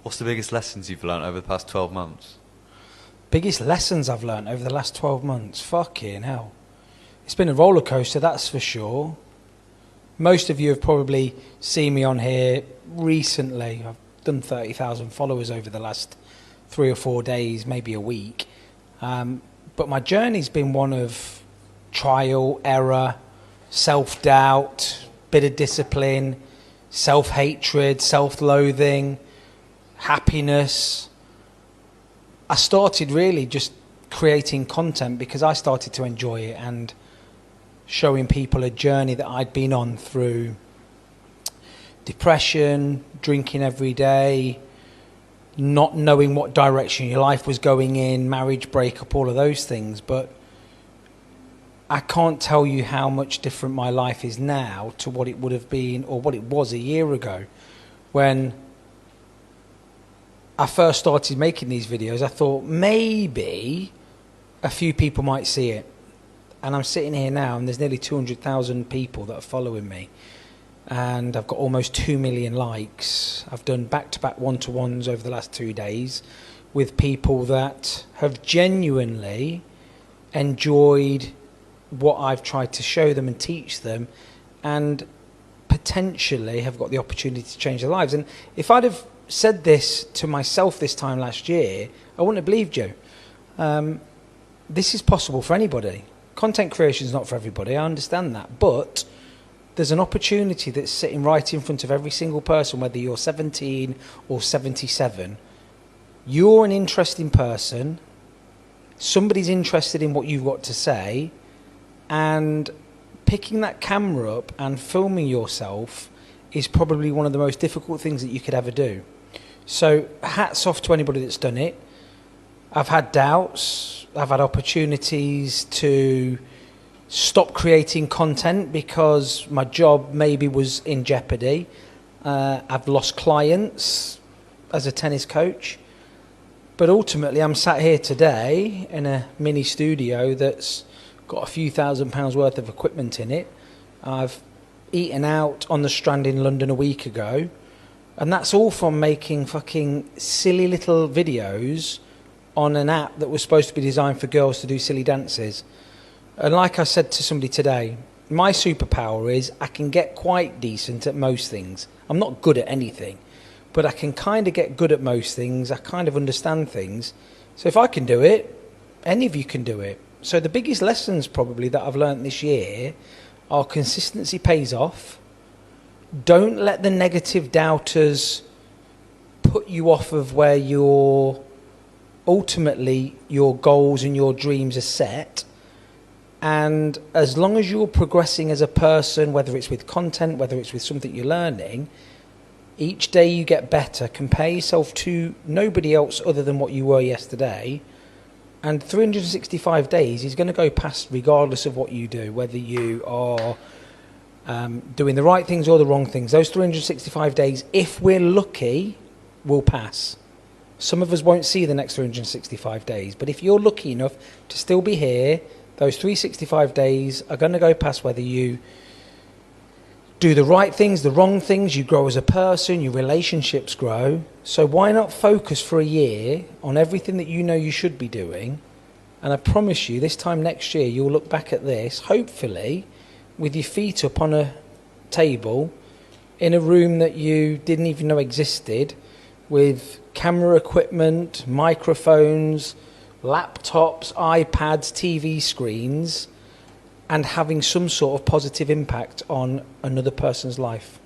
What's the biggest lessons you've learned over the past 12 months? Biggest lessons I've learned over the last 12 months? Fucking hell. It's been a roller coaster, that's for sure. Most of you have probably seen me on here recently. I've done 30,000 followers over the last 3 or 4 days, maybe a week. But my journey's been one of trial, error, self-doubt, bit of discipline, self-hatred, self-loathing, happiness. I started really just creating content because I started to enjoy it and showing people a journey that I'd been on through depression, drinking every day, not knowing what direction your life was going in, marriage breakup, all of those things. But I can't tell you how much different my life is now to what it would have been or what it was a year ago. When I first started making these videos, I thought maybe a few people might see it. And I'm sitting here now and there's nearly 200,000 people that are following me. And I've got almost 2 million likes. I've done back-to-back one-to-ones over the last 2 days with people that have genuinely enjoyed what I've tried to show them and teach them, and potentially have got the opportunity to change their lives. And if I'd have said this to myself this time last year, I wouldn't have believed you. This is possible for anybody. Content creation is not for everybody, I understand that, but there's an opportunity that's sitting right in front of every single person, whether you're 17 or 77. You're an interesting person, somebody's interested in what you've got to say, and picking that camera up and filming yourself is probably one of the most difficult things that you could ever do. So hats off to anybody that's done it. I've had doubts, I've had opportunities to stop creating content because my job maybe was in jeopardy. I've lost clients as a tennis coach. But ultimately I'm sat here today in a mini studio that's got a few £1,000s worth of equipment in it. I've eaten out on the Strand in London a week ago. And that's all from making fucking silly little videos on an app that was supposed to be designed for girls to do silly dances. And like I said to somebody today, my superpower is I can get quite decent at most things. I'm not good at anything, but I can kind of get good at most things. I kind of understand things. So if I can do it, any of you can do it. So the biggest lessons probably that I've learned this year are consistency pays off. Don't let the negative doubters put you off of where your goals and your dreams are set. And as long as you're progressing as a person, whether it's with content, whether it's with something you're learning, each day you get better. Compare yourself to nobody else other than what you were yesterday. And 365 days is going to go past regardless of what you do, whether you are doing the right things or the wrong things. Those 365 days, if we're lucky, will pass. Some of us won't see the next 365 days, but if you're lucky enough to still be here, those 365 days are going to go past whether you do the right things, the wrong things, you grow as a person, your relationships grow. So why not focus for a year on everything that you know you should be doing? And I promise you, this time next year, you'll look back at this, hopefully, with your feet up on a table, in a room that you didn't even know existed, with camera equipment, microphones, laptops, iPads, TV screens, and having some sort of positive impact on another person's life.